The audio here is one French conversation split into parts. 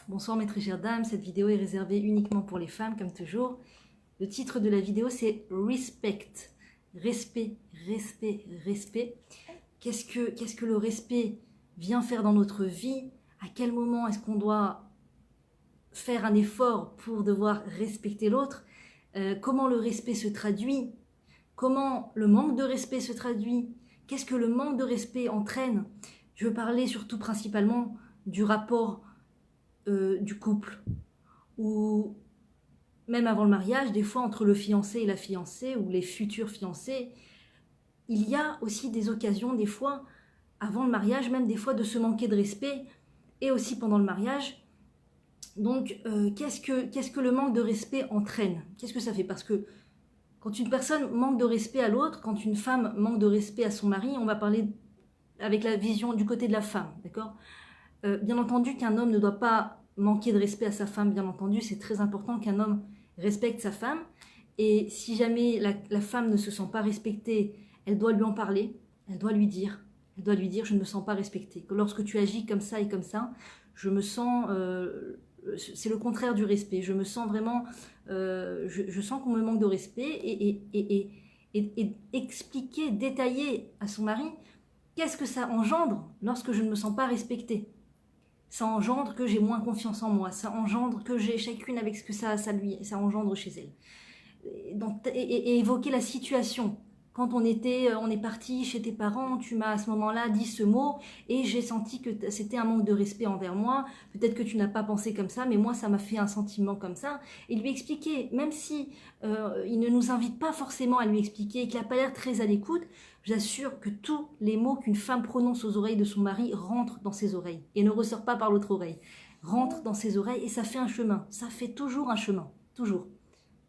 Bonsoir mes très chères dames, cette vidéo est réservée uniquement pour les femmes comme toujours. Le titre de la vidéo c'est Respect. Respect, respect, respect. Qu'est-ce que le respect vient faire dans notre vie? À quel moment est-ce qu'on doit faire un effort pour devoir respecter l'autre? Comment le respect se traduit? Comment le manque de respect se traduit? Qu'est-ce que le manque de respect entraîne? Je veux parler surtout principalement du rapport du couple, ou même avant le mariage, des fois entre le fiancé et la fiancée, ou les futurs fiancés, il y a aussi des occasions, des fois, avant le mariage, même des fois de se manquer de respect, et aussi pendant le mariage. Donc, qu'est-ce que le manque de respect entraîne? Qu'est-ce que ça fait? Parce que quand une personne manque de respect à l'autre, quand une femme manque de respect à son mari, on va parler avec la vision du côté de la femme, d'accord? Bien entendu qu'un homme ne doit pas manquer de respect à sa femme, bien entendu, c'est très important qu'un homme respecte sa femme, et si jamais la femme ne se sent pas respectée, elle doit lui en parler, elle doit lui dire je ne me sens pas respectée, que lorsque tu agis comme ça et comme ça, je me sens, c'est le contraire du respect, je me sens vraiment, je sens qu'on me manque de respect, et expliquer, détailler à son mari, qu'est-ce que ça engendre lorsque je ne me sens pas respectée? Ça engendre que j'ai moins confiance en moi, ça engendre que j'ai chacune avec ce que ça engendre chez elle. Et évoquer la situation. Quand on est parti chez tes parents, tu m'as à ce moment-là dit ce mot et j'ai senti que c'était un manque de respect envers moi. Peut-être que tu n'as pas pensé comme ça, mais moi ça m'a fait un sentiment comme ça. Et lui expliquer, même si il ne nous invite pas forcément à lui expliquer et qu'il n'a pas l'air très à l'écoute, j'assure que tous les mots qu'une femme prononce aux oreilles de son mari rentrent dans ses oreilles et ne ressortent pas par l'autre oreille. Rentrent dans ses oreilles et ça fait un chemin. Ça fait toujours un chemin. Toujours.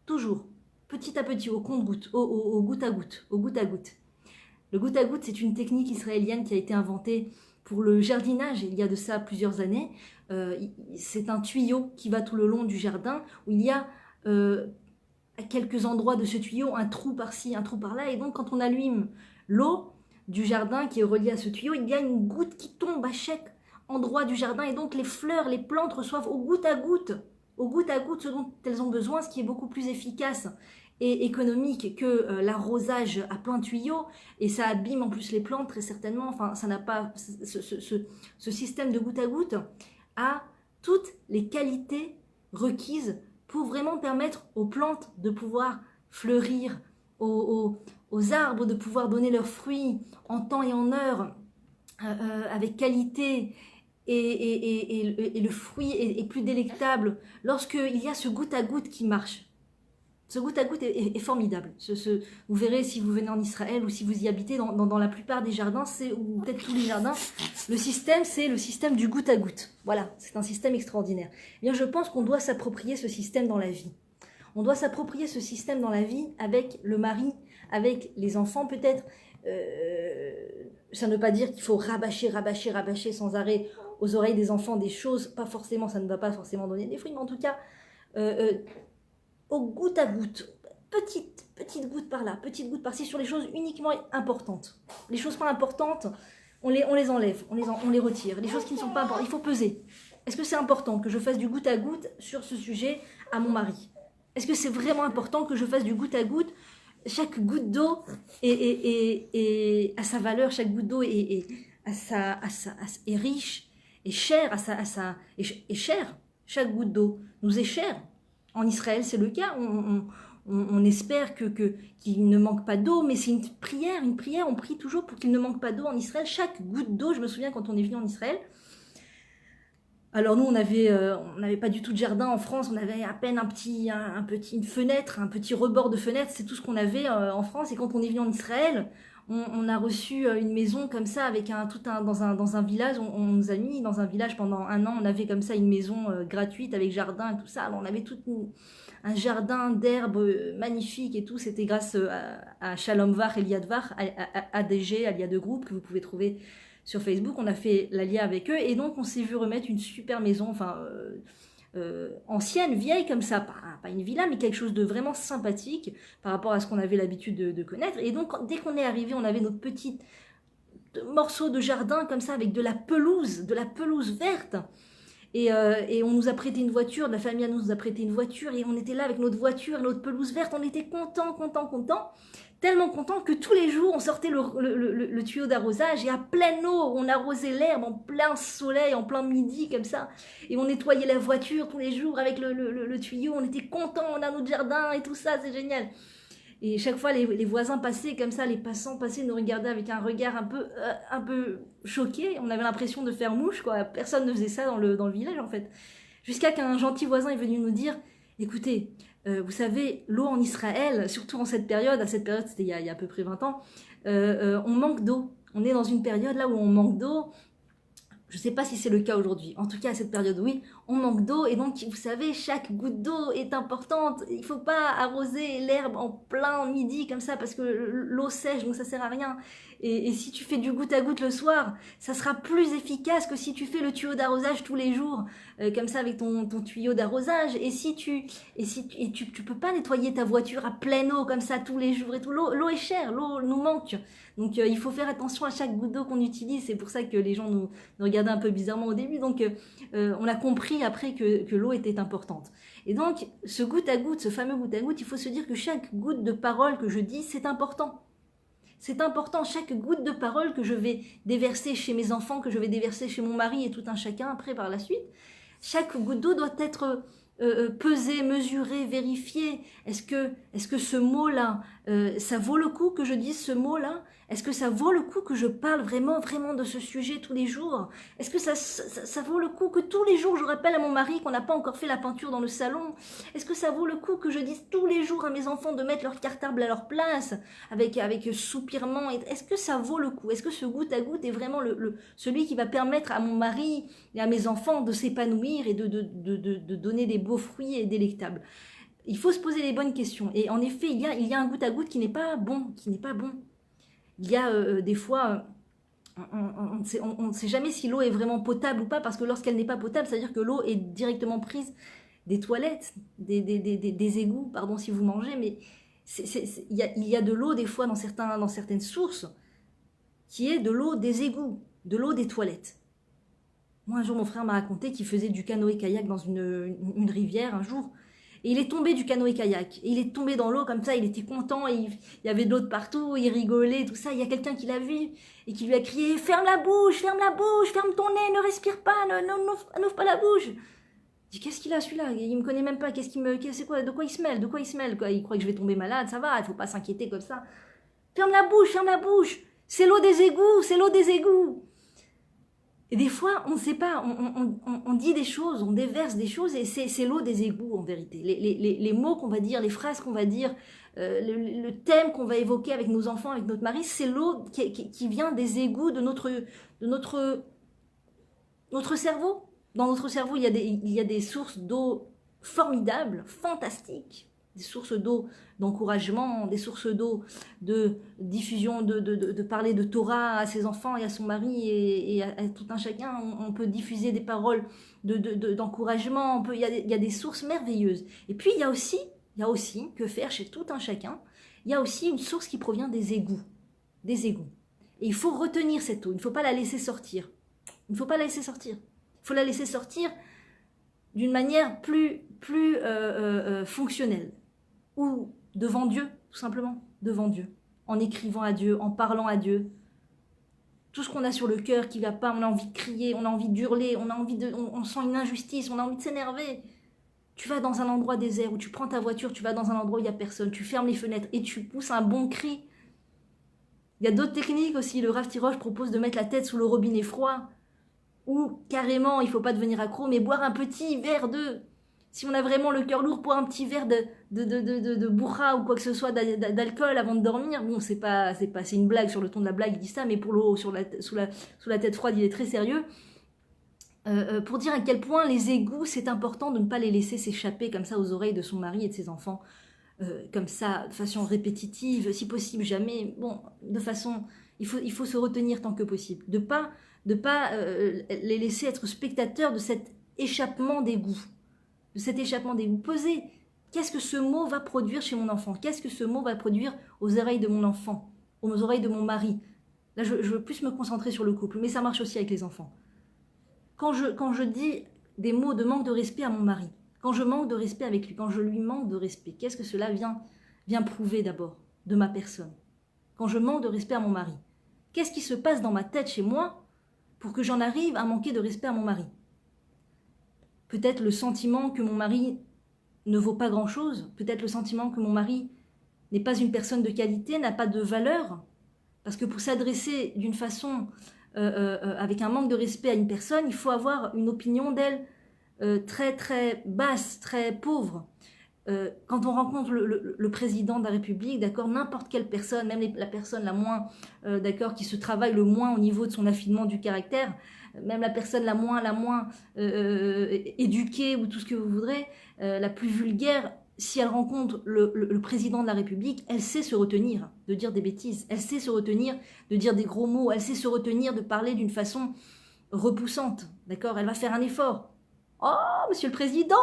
Toujours. Petit à petit, au compte-goutte, au goutte à goutte, au goutte à goutte. Le goutte à goutte, c'est une technique israélienne qui a été inventée pour le jardinage il y a de ça plusieurs années. C'est un tuyau qui va tout le long du jardin où il y a à quelques endroits de ce tuyau un trou par-ci, un trou par-là. Et donc quand on allume l'eau du jardin qui est reliée à ce tuyau, il y a une goutte qui tombe à chaque endroit du jardin. Et donc les fleurs, les plantes reçoivent au goutte à goutte ce dont elles ont besoin, ce qui est beaucoup plus efficace et économique que l'arrosage à plein tuyau, et ça abîme en plus les plantes très certainement. Enfin, ça n'a pas ce système de goutte à goutte a toutes les qualités requises pour vraiment permettre aux plantes de pouvoir fleurir, aux arbres de pouvoir donner leurs fruits en temps et en heure, avec qualité. Et le fruit est plus délectable lorsqu'il y a ce goutte à goutte qui marche. Ce goutte à goutte est formidable. Vous verrez si vous venez en Israël ou si vous y habitez, dans la plupart des jardins, ou peut-être tous les jardins, le système, c'est le système du goutte à goutte. Voilà, c'est un système extraordinaire. Eh bien, je pense qu'on doit s'approprier ce système dans la vie. On doit s'approprier ce système dans la vie avec le mari, avec les enfants peut-être. Ça ne veut pas dire qu'il faut rabâcher sans arrêt aux oreilles des enfants des choses, pas forcément, ça ne va pas forcément donner des fruits, mais en tout cas, au goutte à goutte, petite goutte par là, petite goutte par-ci, sur les choses uniquement importantes. Les choses pas importantes, on les enlève, on les retire. Les choses qui ne sont pas importantes, il faut peser. Est-ce que c'est important que je fasse du goutte à goutte sur ce sujet à mon mari? Est-ce que c'est vraiment important que je fasse du goutte à goutte? Chaque goutte d'eau est à sa valeur, chaque goutte d'eau est riche, est chère, est chère. Chaque goutte d'eau nous est chère. En Israël, c'est le cas. On espère qu'il ne manque pas d'eau, mais c'est une prière. On prie toujours pour qu'il ne manque pas d'eau en Israël. Chaque goutte d'eau, je me souviens quand on est venu en Israël. Alors nous, on n'avait pas du tout de jardin en France. On avait à peine une fenêtre, un petit rebord de fenêtre. C'est tout ce qu'on avait en France. Et quand on est venu en Israël, on a reçu une maison comme ça, avec dans un village. On nous a mis dans un village pendant un an. On avait comme ça une maison gratuite avec jardin et tout ça. Alors on avait un jardin d'herbes magnifique et tout. C'était grâce à Shalom Var et Liad Var, à ADG, Alia de groupe, que vous pouvez trouver sur Facebook. On a fait l'Alia avec eux et donc on s'est vu remettre une super maison, enfin ancienne, vieille comme ça, pas une villa, mais quelque chose de vraiment sympathique par rapport à ce qu'on avait l'habitude de connaître. Et donc dès qu'on est arrivé, on avait notre petit morceau de jardin comme ça avec de la pelouse verte. Et on nous a prêté une voiture, la famille nous a prêté une voiture, et on était là avec notre voiture, notre pelouse verte, on était contents, tellement contents que tous les jours, on sortait le tuyau d'arrosage, et à pleine eau, on arrosait l'herbe, en plein soleil, en plein midi, comme ça, et on nettoyait la voiture tous les jours avec le tuyau, on était contents, on a notre jardin, et tout ça, c'est génial. Et chaque fois, les voisins passaient comme ça, les passants passaient, nous regardaient avec un regard un peu choqué. On avait l'impression de faire mouche, quoi. Personne ne faisait ça dans le village, en fait. Jusqu'à qu'un gentil voisin est venu nous dire, écoutez, vous savez, l'eau en Israël, surtout en cette période, à cette période, c'était il y a à peu près 20 ans, on manque d'eau. On est dans une période là où on manque d'eau. Je ne sais pas si c'est le cas aujourd'hui. En tout cas, à cette période, oui, on manque d'eau. Et donc, vous savez, chaque goutte d'eau est importante. Il ne faut pas arroser l'herbe en plein midi comme ça parce que l'eau sèche, donc ça ne sert à rien. Et si tu fais du goutte à goutte le soir, ça sera plus efficace que si tu fais le tuyau d'arrosage tous les jours, comme ça avec ton tuyau d'arrosage. Et tu peux pas nettoyer ta voiture à pleine eau comme ça tous les jours et tout. L'eau est chère, l'eau nous manque. Donc il faut faire attention à chaque goutte d'eau qu'on utilise. C'est pour ça que les gens nous regardaient un peu bizarrement au début. Donc on a compris après que l'eau était importante. Et donc ce goutte à goutte, ce fameux goutte à goutte, il faut se dire que chaque goutte de parole que je dis, c'est important. C'est important, chaque goutte de parole que je vais déverser chez mes enfants, que je vais déverser chez mon mari et tout un chacun après par la suite, chaque goutte d'eau doit être pesée, mesurée, vérifiée. Est-ce que ce mot-là, ça vaut le coup que je dise ce mot-là? Est-ce que ça vaut le coup que je parle vraiment de ce sujet tous les jours? Est-ce que ça vaut le coup que tous les jours je rappelle à mon mari qu'on n'a pas encore fait la peinture dans le salon? Est-ce que ça vaut le coup que je dise tous les jours à mes enfants de mettre leur cartable à leur place avec soupirement? Est-ce que ça vaut le coup? Est-ce que ce goutte à goutte est vraiment celui qui va permettre à mon mari et à mes enfants de s'épanouir et de donner des beaux fruits et délectables? Il faut se poser les bonnes questions. Et en effet, il y a un goutte à goutte qui n'est pas bon, Il y a des fois, on ne sait jamais si l'eau est vraiment potable ou pas, parce que lorsqu'elle n'est pas potable, ça veut dire que l'eau est directement prise des toilettes, des égouts, pardon si vous mangez, mais il y a de l'eau des fois dans certaines sources qui est de l'eau des égouts, de l'eau des toilettes. Moi, un jour, mon frère m'a raconté qu'il faisait du canoë-kayak dans une rivière un jour. Et il est tombé du canoë-kayak. Et il est tombé dans l'eau comme ça, il était content, et il y avait de l'eau de partout, il rigolait, tout ça. Il y a quelqu'un qui l'a vu et qui lui a crié « Ferme la bouche, ferme ton nez, ne respire pas, n'ouvre pas la bouche !» Je dis « Qu'est-ce qu'il a celui-là? Il me connaît même pas, c'est quoi, de quoi il se mêle, quoi? Il croit que je vais tomber malade, ça va, il faut pas s'inquiéter comme ça. Ferme la bouche, c'est l'eau des égouts !» Et des fois, on ne sait pas, on dit des choses, on déverse des choses, et c'est l'eau des égouts en vérité. Les mots qu'on va dire, les phrases qu'on va dire, le thème qu'on va évoquer avec nos enfants, avec notre mari, c'est l'eau qui vient des égouts de notre cerveau. Dans notre cerveau, il y a des sources d'eau formidables, fantastiques. Des sources d'eau d'encouragement, des sources d'eau de diffusion, de parler de Torah à ses enfants et à son mari et à tout un chacun. On peut diffuser des paroles d'encouragement, il y a des sources merveilleuses. Et puis il y a aussi, que faire chez tout un chacun, il y a aussi une source qui provient des égouts. Et il faut retenir cette eau, il ne faut pas la laisser sortir. Il faut la laisser sortir d'une manière plus fonctionnelle. Ou devant Dieu, tout simplement, devant Dieu, en écrivant à Dieu, en parlant à Dieu. Tout ce qu'on a sur le cœur qui ne va pas, on a envie de crier, on a envie d'hurler, on sent une injustice, on a envie de s'énerver. Tu vas dans un endroit désert où tu prends ta voiture, tu vas dans un endroit où il n'y a personne, tu fermes les fenêtres et tu pousses un bon cri. Il y a d'autres techniques aussi, le Rav Tiroche propose de mettre la tête sous le robinet froid, ou carrément, il ne faut pas devenir accro, mais boire un petit verre de... Si on a vraiment le cœur lourd, pour un petit verre de bourra ou quoi que ce soit d'alcool avant de dormir, bon, c'est une blague, sur le ton de la blague, il dit ça, mais pour l'eau sous la tête froide, il est très sérieux. Pour dire à quel point les égouts, c'est important de ne pas les laisser s'échapper comme ça aux oreilles de son mari et de ses enfants, comme ça, de façon répétitive, si possible jamais, bon, de façon, il faut se retenir tant que possible, de pas les laisser être spectateurs de cet échappement d'égouts. Posez, qu'est-ce que ce mot va produire chez mon enfant? Qu'est-ce que ce mot va produire aux oreilles de mon enfant, aux oreilles de mon mari? Là, je veux plus me concentrer sur le couple, mais ça marche aussi avec les enfants. Quand je dis des mots de manque de respect à mon mari, quand je manque de respect avec lui, quand je lui manque de respect, qu'est-ce que cela vient prouver d'abord de ma personne? Quand je manque de respect à mon mari, qu'est-ce qui se passe dans ma tête chez moi pour que j'en arrive à manquer de respect à mon mari? Peut-être le sentiment que mon mari ne vaut pas grand-chose, peut-être le sentiment que mon mari n'est pas une personne de qualité, n'a pas de valeur, parce que pour s'adresser d'une façon avec un manque de respect à une personne, il faut avoir une opinion d'elle très très basse, très pauvre. Quand on rencontre le président de la République, d'accord, n'importe quelle personne, même la personne la moins, d'accord, qui se travaille le moins au niveau de son affinement du caractère, même la personne la moins éduquée ou tout ce que vous voudrez, la plus vulgaire, si elle rencontre le président de la République, elle sait se retenir de dire des bêtises, elle sait se retenir de dire des gros mots, elle sait se retenir de parler d'une façon repoussante, d'accord, elle va faire un effort. Oh, monsieur le président,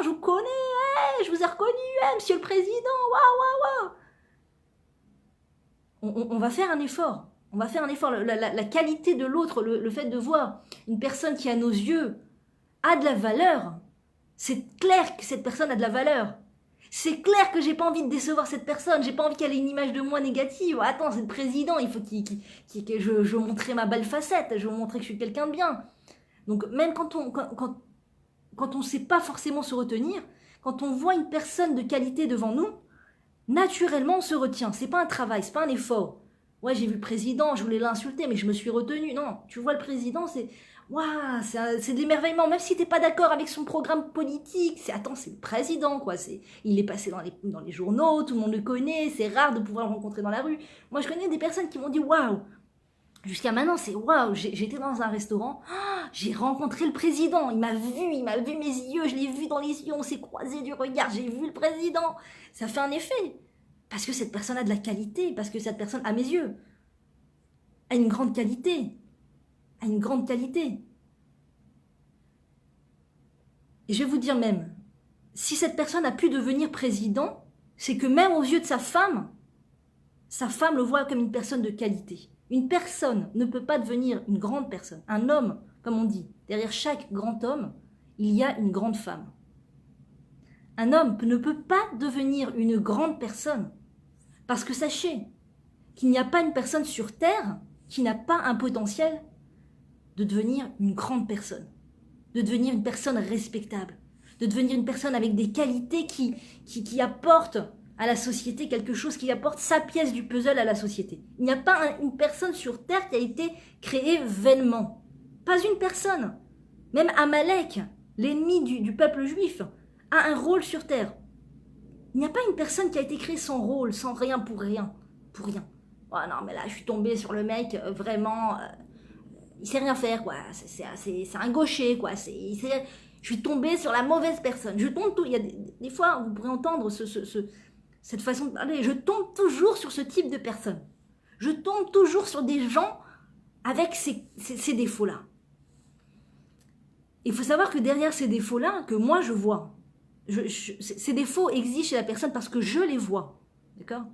je vous connais, hey, je vous ai reconnu, hey, monsieur le président, waouh, waouh, waouh. On va faire un effort, on va faire un effort. La qualité de l'autre, le fait de voir une personne qui, à nos yeux, a de la valeur, c'est clair que cette personne a de la valeur. C'est clair que j'ai pas envie de décevoir cette personne, j'ai pas envie qu'elle ait une image de moi négative. Attends, c'est le président, il faut que je veux montrer ma belle facette, je veux montrer que je suis quelqu'un de bien. Donc même quand on ne sait pas forcément se retenir, quand on voit une personne de qualité devant nous, naturellement on se retient. C'est pas un travail, c'est pas un effort. Ouais, j'ai vu le président, je voulais l'insulter, mais je me suis retenue. Non, tu vois le président, c'est waouh, c'est de l'émerveillement. Même si t'es pas d'accord avec son programme politique, c'est le président, quoi. Il est passé dans les journaux, tout le monde le connaît. C'est rare de pouvoir le rencontrer dans la rue. Moi, je connais des personnes qui m'ont dit waouh. Jusqu'à maintenant, c'est waouh, j'étais dans un restaurant, j'ai rencontré le président, il m'a vu mes yeux, je l'ai vu dans les yeux, on s'est croisés du regard, j'ai vu le président. Ça fait un effet, parce que cette personne a de la qualité, parce que cette personne, à mes yeux, a une grande qualité, Et je vais vous dire même, si cette personne a pu devenir président, c'est que même aux yeux de sa femme le voit comme une personne de qualité. Une personne ne peut pas devenir une grande personne. Un homme, comme on dit, derrière chaque grand homme, il y a une grande femme. Un homme ne peut pas devenir une grande personne parce que sachez qu'il n'y a pas une personne sur Terre qui n'a pas un potentiel de devenir une grande personne, de devenir une personne respectable, de devenir une personne avec des qualités qui apportent à la société quelque chose, qui apporte sa pièce du puzzle à la société. Il n'y a pas une personne sur Terre qui a été créée vainement. Pas une personne. Même Amalek, l'ennemi du peuple juif, a un rôle sur Terre. Il n'y a pas une personne qui a été créée sans rôle, sans rien, pour rien. Pour rien. Oh non, mais là, je suis tombée sur le mec, vraiment... il sait rien faire, quoi. C'est un gaucher, quoi. Je suis tombée sur la mauvaise personne. Je tombe tout... Il y a des fois, vous pourrez entendre cette façon de parler, je tombe toujours sur ce type de personnes. Je tombe toujours sur des gens avec ces défauts-là. Il faut savoir que derrière ces défauts-là, que moi je vois, ces défauts existent chez la personne parce que je les vois. D'accord ?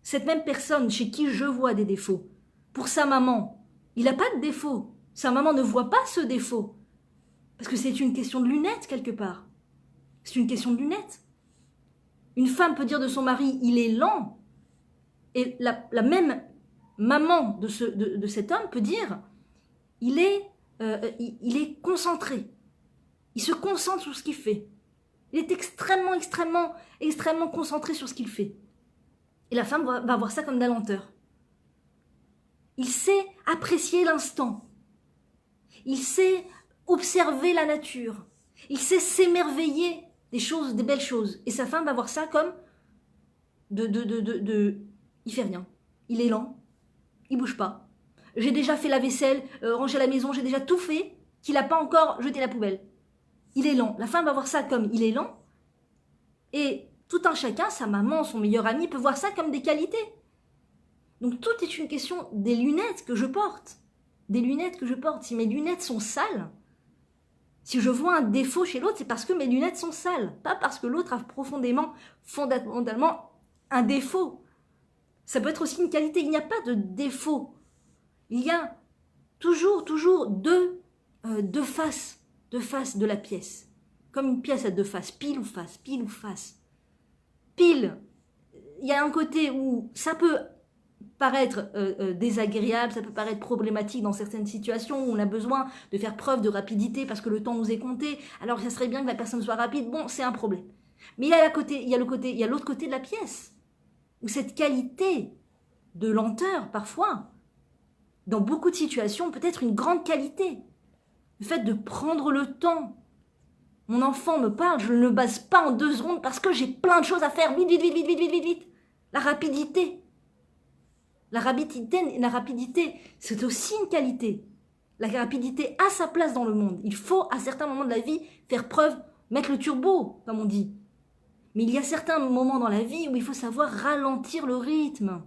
Cette même personne chez qui je vois des défauts, pour sa maman, il n'a pas de défaut. Sa maman ne voit pas ce défaut. Parce que c'est une question de lunettes quelque part. C'est une question de lunettes. Une femme peut dire de son mari, il est lent. Et la même maman de cet homme peut dire, il est concentré. Il se concentre sur ce qu'il fait. Il est extrêmement, extrêmement, extrêmement concentré sur ce qu'il fait. Et la femme va voir ça comme de la lenteur. Il sait apprécier l'instant. Il sait observer la nature. Il sait s'émerveiller des belles choses. Et sa femme va voir ça comme il fait rien. Il est lent. Il bouge pas. J'ai déjà fait la vaisselle, rangé la maison, j'ai déjà tout fait, qu'il n'a pas encore jeté la poubelle. Il est lent. La femme va voir ça comme il est lent. Et tout un chacun, sa maman, son meilleur ami, peut voir ça comme des qualités. Donc tout est une question des lunettes que je porte. Des lunettes que je porte. Si mes lunettes sont sales, si je vois un défaut chez l'autre, c'est parce que mes lunettes sont sales. Pas parce que l'autre a fondamentalement, un défaut. Ça peut être aussi une qualité. Il n'y a pas de défaut. Il y a toujours deux faces deux faces de la pièce. Comme une pièce à deux faces, pile ou face, pile ou face. Pile, il y a un côté où ça peut paraître désagréable, ça peut paraître problématique dans certaines situations où on a besoin de faire preuve de rapidité parce que le temps nous est compté, alors ça serait bien que la personne soit rapide, bon, c'est un problème. Mais il y a l'autre côté de la pièce, où cette qualité de lenteur, parfois, dans beaucoup de situations, peut être une grande qualité. Le fait de prendre le temps. Mon enfant me parle, je ne le base pas en 2 secondes parce que j'ai plein de choses à faire. Vite, vite, vite, vite, vite, vite, vite, vite. La rapidité. La rapidité, c'est aussi une qualité. La rapidité a sa place dans le monde. Il faut, à certains moments de la vie, faire preuve, mettre le turbo, comme on dit. Mais il y a certains moments dans la vie où il faut savoir ralentir le rythme.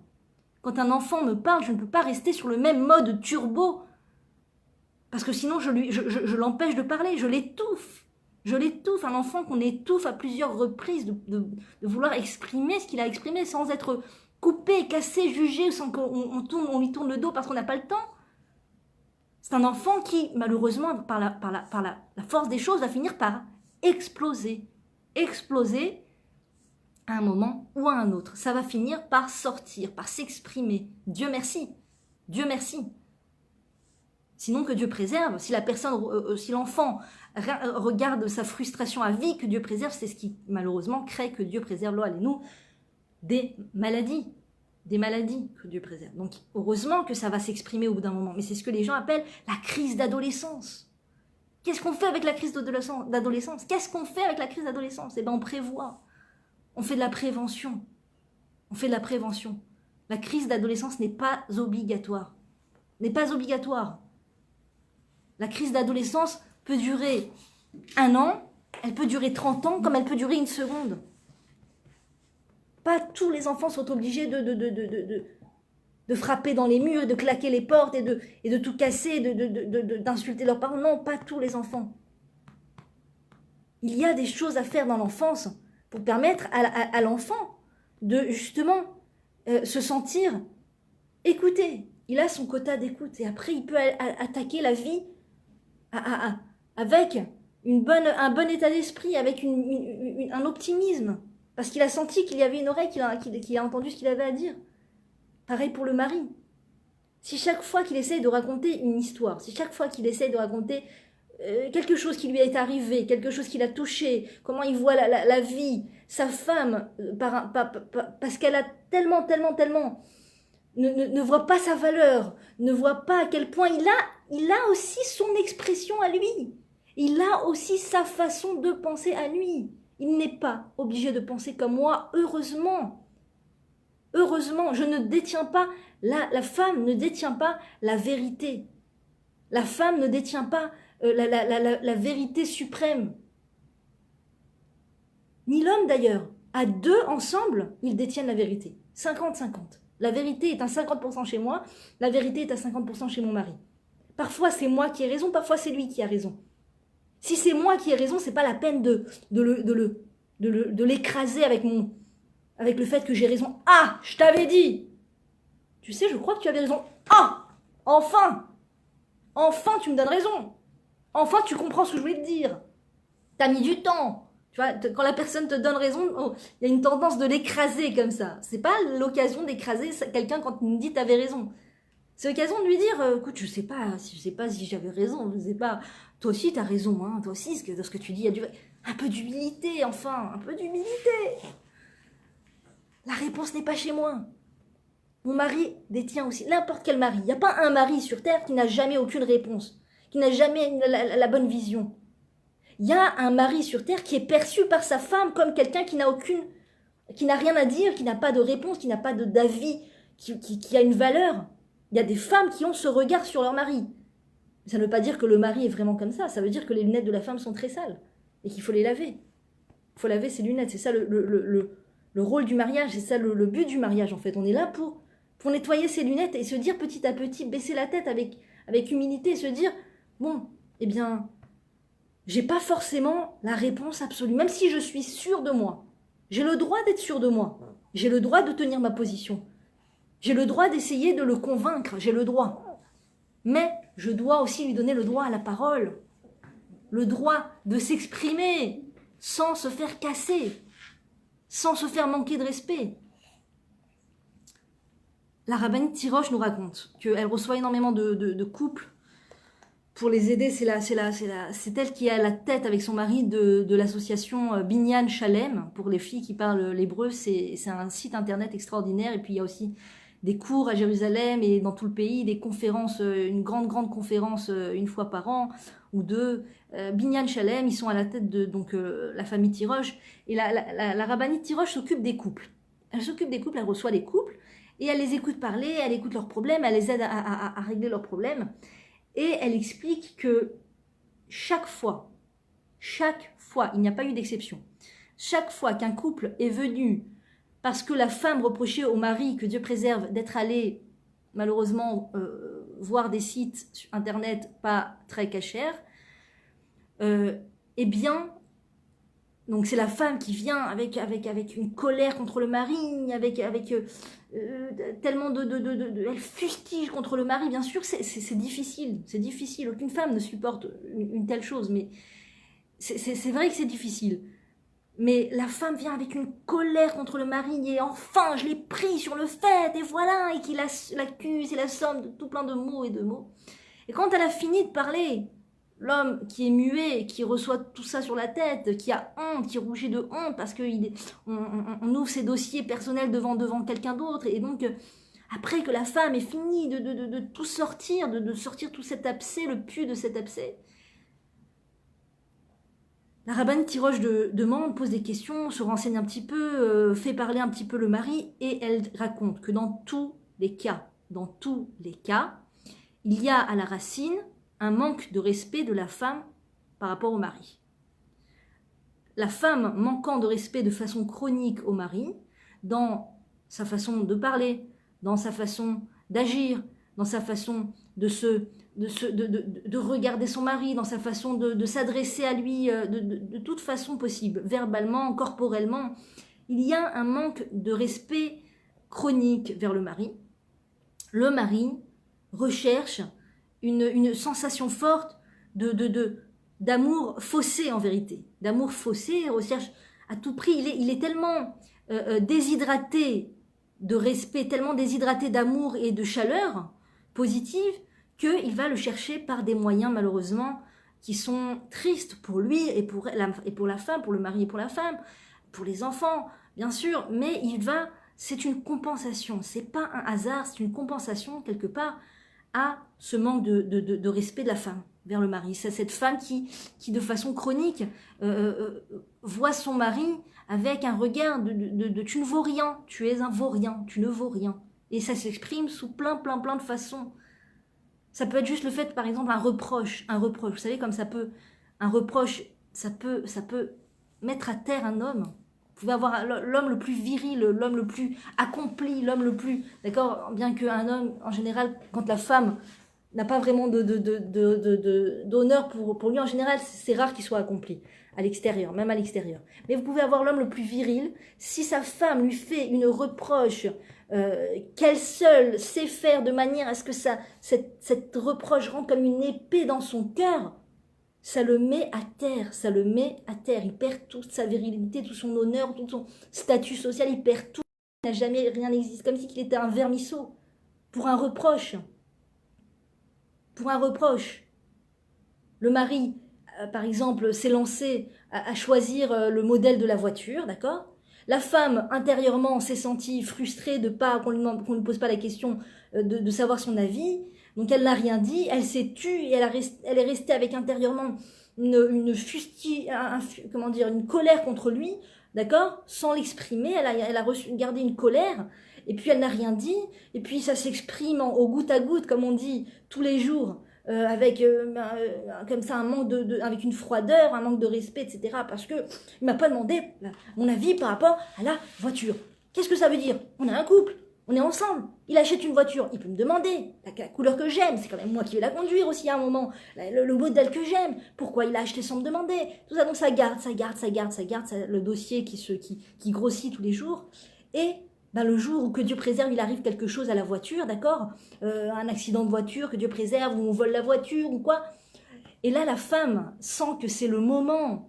Quand un enfant me parle, je ne peux pas rester sur le même mode turbo. Parce que sinon, je l'empêche de parler, je l'étouffe. Je l'étouffe, un enfant qu'on étouffe à plusieurs reprises, de vouloir exprimer ce qu'il a exprimé sans être coupé, cassé, jugé, sans qu'on lui tourne le dos parce qu'on n'a pas le temps. C'est un enfant qui, malheureusement, par la force des choses, va finir par exploser. Exploser à un moment ou à un autre. Ça va finir par sortir, par s'exprimer. Dieu merci. Dieu merci. Sinon que Dieu préserve. Si la personne, si l'enfant regarde sa frustration à vie, que Dieu préserve, c'est ce qui malheureusement crée, que Dieu préserve, nous, des maladies. Des maladies que Dieu préserve. Donc heureusement que ça va s'exprimer au bout d'un moment. Mais c'est ce que les gens appellent la crise d'adolescence. Qu'est-ce qu'on fait avec la crise d'adolescence? Qu'est-ce qu'on fait avec la crise d'adolescence? Eh bien on prévoit. On fait de la prévention. On fait de la prévention. La crise d'adolescence n'est pas obligatoire. N'est pas obligatoire. La crise d'adolescence peut durer 1 an, elle peut durer 30 ans, comme elle peut durer 1 seconde. Pas tous les enfants sont obligés de frapper dans les murs, de claquer les portes et de tout casser, d'insulter leurs parents. Non, pas tous les enfants. Il y a des choses à faire dans l'enfance pour permettre à l'enfant de justement se sentir écouté. Il a son quota d'écoute et après il peut attaquer la vie avec un bon état d'esprit, avec un optimisme, parce qu'il a senti qu'il y avait une oreille qui a entendu ce qu'il avait à dire. Pareil pour le mari. Si chaque fois qu'il essaye de raconter une histoire, si chaque fois qu'il essaye de raconter quelque chose qui lui est arrivé, quelque chose qui l'a touché, comment il voit la vie, sa femme, parce qu'elle a tellement, ne voit pas sa valeur, ne voit pas à quel point il a aussi son expression à lui. Il a aussi sa façon de penser à lui. Il n'est pas obligé de penser comme moi, heureusement. Heureusement, je ne détiens pas, la femme ne détient pas la vérité. La femme ne détient pas la vérité suprême. Ni l'homme d'ailleurs. À 2 ensemble, ils détiennent la vérité. 50-50. La vérité est à 50% chez moi, la vérité est à 50% chez mon mari. Parfois c'est moi qui ai raison, parfois c'est lui qui a raison. Si c'est moi qui ai raison, c'est pas la peine de l'écraser avec le fait que j'ai raison. Ah, je t'avais dit. Tu sais, je crois que tu avais raison. Ah, enfin tu me donnes raison. Enfin tu comprends ce que je voulais te dire. T'as mis du temps. Tu vois, quand la personne te donne raison, il y a une tendance de l'écraser comme ça. C'est pas l'occasion d'écraser quelqu'un quand il me dit t'avais raison. C'est l'occasion de lui dire, écoute, je sais pas si j'avais raison, je sais pas. Toi aussi t'as raison, hein. Toi aussi, dans ce que tu dis, il y a un peu d'humilité, enfin, un peu d'humilité. La réponse n'est pas chez moi. Mon mari détient aussi, n'importe quel mari. Il n'y a pas un mari sur terre qui n'a jamais aucune réponse, qui n'a jamais la bonne vision. Il y a un mari sur terre qui est perçu par sa femme comme quelqu'un qui n'a rien à dire, qui n'a pas de réponse, qui n'a pas d'avis, qui a une valeur. Il y a des femmes qui ont ce regard sur leur mari. Ça ne veut pas dire que le mari est vraiment comme ça. Ça veut dire que les lunettes de la femme sont très sales et qu'il faut les laver. Il faut laver ses lunettes. C'est ça le rôle du mariage. C'est ça le but du mariage en fait. On est là pour nettoyer ses lunettes et se dire petit à petit, baisser la tête avec humilité et se dire, bon, eh bien, j'ai pas forcément la réponse absolue. Même si je suis sûre de moi. J'ai le droit d'être sûre de moi. J'ai le droit de tenir ma position. J'ai le droit d'essayer de le convaincre. J'ai le droit. Mais je dois aussi lui donner le droit à la parole. le droit de s'exprimer sans se faire casser, sans se faire manquer de respect. La rabbinite Tiroche nous raconte qu'elle reçoit énormément de couples pour les aider. C'est elle qui est à la tête avec son mari de l'association Binyan Shalem pour les filles qui parlent l'hébreu. C'est un site internet extraordinaire. Et puis il y a aussi des cours à Jérusalem et dans tout le pays, des conférences, une grande conférence une fois par an ou deux. Binyan Shalem, ils sont à la tête de la famille Tiroche. Et la rabbinite Tiroche s'occupe des couples. Elle s'occupe des couples, elle reçoit les couples. Et elle les écoute parler, elle écoute leurs problèmes, elle les aide à régler leurs problèmes. Et elle explique que chaque fois, il n'y a pas eu d'exception, chaque fois qu'un couple est venu parce que la femme reprochait au mari, que Dieu préserve, d'être allé malheureusement voir des sites sur internet pas très cachers, eh bien, donc c'est la femme qui vient avec une colère contre le mari, avec tellement elle fustige contre le mari. Bien sûr, c'est difficile. Aucune femme ne supporte une telle chose, mais c'est vrai que c'est difficile. Mais la femme vient avec une colère contre le mari et enfin, je l'ai pris sur le fait et voilà, et qu'il l'accuse et la somme de tout plein de mots et de mots. Et quand elle a fini de parler, l'homme qui est muet, qui reçoit tout ça sur la tête, qui a honte, qui rougit de honte parce qu'on ouvre ses dossiers personnels devant quelqu'un d'autre. Et donc, après que la femme ait fini de tout sortir, de sortir tout cet abcès, le pu de cet abcès, la rabbinite Tiroche demande, pose des questions, se renseigne un petit peu, fait parler un petit peu le mari, et elle raconte que dans tous les cas, il y a à la racine un manque de respect de la femme par rapport au mari. La femme manquant de respect de façon chronique au mari, dans sa façon de parler, dans sa façon d'agir, dans sa façon de regarder son mari, dans sa façon de s'adresser à lui de toute façon possible, verbalement, corporellement. Il y a un manque de respect chronique vers le mari. Le mari recherche une sensation forte d'amour faussé en vérité. D'amour faussé, il recherche à tout prix. Il est tellement déshydraté de respect, tellement déshydraté d'amour et de chaleur positive qu'il va le chercher par des moyens malheureusement qui sont tristes pour lui et pour la femme, pour le mari et pour la femme, pour les enfants bien sûr, mais c'est une compensation, c'est pas un hasard, c'est une compensation quelque part à ce manque de respect de la femme vers le mari. C'est cette femme qui de façon chronique voit son mari avec un regard de tu ne vaux rien, tu es un vaurien, tu ne vaux rien. Et ça s'exprime sous plein de façons. Ça peut être juste le fait, par exemple, un reproche. Vous savez, comme un reproche, ça peut mettre à terre un homme. Vous pouvez avoir l'homme le plus viril, l'homme le plus accompli, l'homme le plus... D'accord. Bien qu'un homme, en général, quand la femme n'a pas vraiment d'honneur pour lui, en général, c'est rare qu'il soit accompli à l'extérieur, même à l'extérieur. Mais vous pouvez avoir l'homme le plus viril. Si sa femme lui fait une reproche qu'elle seule sait faire de manière à ce que cette reproche rentre comme une épée dans son cœur, ça le met à terre, il perd toute sa virilité, tout son honneur, tout son statut social, il perd tout, il n'a jamais rien n'existe, comme si il était un vermisseau, pour un reproche. Le mari, par exemple, s'est lancé à choisir le modèle de la voiture, d'accord ? La femme, intérieurement, s'est sentie frustrée qu'on ne lui pose pas la question de savoir son avis. Donc elle n'a rien dit, elle s'est tue et elle est restée avec intérieurement une colère contre lui, d'accord, sans l'exprimer. Elle a gardé une colère et puis elle n'a rien dit. Et puis ça s'exprime au goutte à goutte, comme on dit, tous les jours, avec comme ça un manque avec une froideur, un manque de respect, etc. Parce que il m'a pas demandé mon avis par rapport à la voiture. Qu'est-ce que ça veut dire ? On a un couple. On est ensemble, il achète une voiture, il peut me demander la couleur que j'aime, c'est quand même moi qui vais la conduire aussi à un moment, le modèle que j'aime, pourquoi il a acheté sans me demander, tout ça, donc ça garde, le dossier qui grossit tous les jours, et le jour où que Dieu préserve, il arrive quelque chose à la voiture, d'accord, un accident de voiture, que Dieu préserve, ou on vole la voiture, ou quoi, Et là, la femme sent que c'est le moment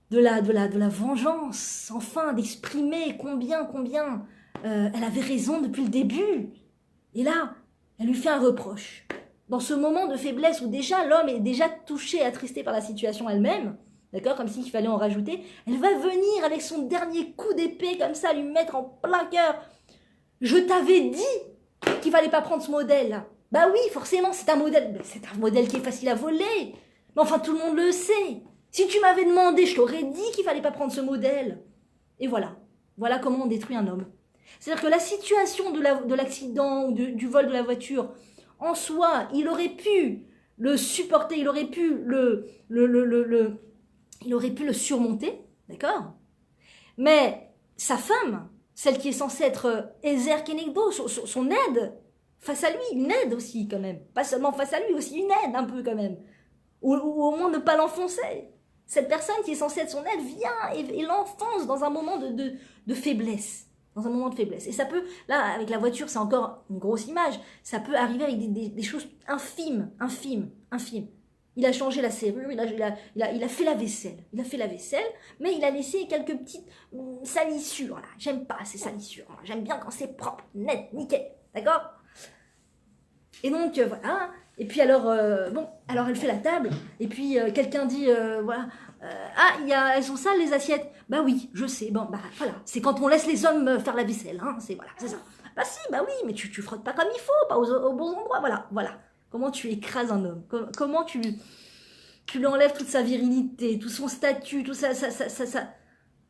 de la vengeance, enfin, d'exprimer combien elle avait raison depuis le début. Et là, elle lui fait un reproche. Dans ce moment de faiblesse où déjà l'homme est déjà touché et attristé par la situation elle-même, d'accord, comme s'il fallait en rajouter, elle va venir avec son dernier coup d'épée comme ça, lui mettre en plein cœur. Je t'avais dit qu'il fallait pas prendre ce modèle. Bah oui, forcément, c'est un modèle qui est facile à voler. Mais enfin, tout le monde le sait. Si tu m'avais demandé, je t'aurais dit qu'il fallait pas prendre ce modèle. Et voilà. Voilà comment on détruit un homme. C'est-à-dire que la situation de l'accident ou du vol de la voiture, en soi, il aurait pu le supporter, il aurait pu il aurait pu le surmonter, d'accord? Mais sa femme, celle qui est censée être Ezer Kenegdo, son aide, face à lui, une aide aussi quand même. Pas seulement face à lui, aussi une aide un peu quand même. Ou au moins ne pas l'enfoncer. Cette personne qui est censée être son aide vient et l'enfonce dans un moment de faiblesse. Dans un moment de faiblesse. Et ça peut, là, avec la voiture, c'est encore une grosse image, ça peut arriver avec des choses infimes. Il a changé la serrure, il a fait la vaisselle. Il a fait la vaisselle, mais il a laissé quelques petites salissures. Là. J'aime pas ces salissures. J'aime bien quand c'est propre, net, nickel. D'accord? Et donc, voilà. Et puis alors, alors elle fait la table. Et puis quelqu'un dit, voilà, elles sont sales les assiettes. Bah oui, je sais. Bon, bah voilà. C'est quand on laisse les hommes faire la vaisselle. Hein, c'est ça. Bah si, bah oui, mais tu frottes pas comme il faut, pas aux bons endroits. Voilà. Comment tu écrases un homme? Comment tu lui enlèves toute sa virilité, tout son statut, tout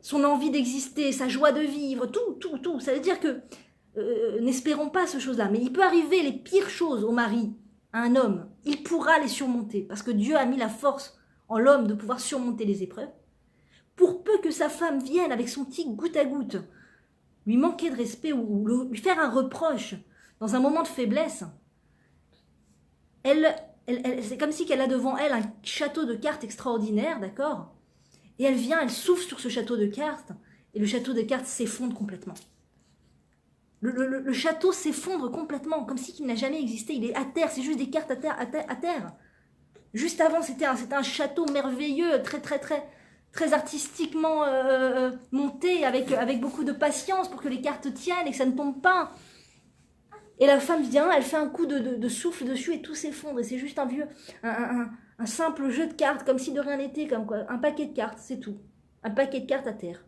son envie d'exister, sa joie de vivre, tout. Ça veut dire que, n'espérons pas ce chose-là, mais il peut arriver les pires choses au mari, à un homme. Il pourra les surmonter, parce que Dieu a mis la force en l'homme de pouvoir surmonter les épreuves. Pour peu que sa femme vienne avec son tic goutte à goutte, lui manquer de respect ou lui faire un reproche dans un moment de faiblesse, c'est comme si qu'elle a devant elle un château de cartes extraordinaire, d'accord? Et elle vient, elle souffle sur ce château de cartes, et le château de cartes s'effondre complètement. Le château s'effondre complètement, comme si qu'il n'a jamais existé. Il est à terre, c'est juste des cartes à terre. Juste avant, c'était un château merveilleux, très artistiquement monté, avec beaucoup de patience pour que les cartes tiennent et que ça ne tombe pas. Et la femme vient, elle fait un coup de souffle dessus et tout s'effondre. Et c'est juste un simple jeu de cartes, comme si de rien n'était, comme quoi. Un paquet de cartes, c'est tout. Un paquet de cartes à terre.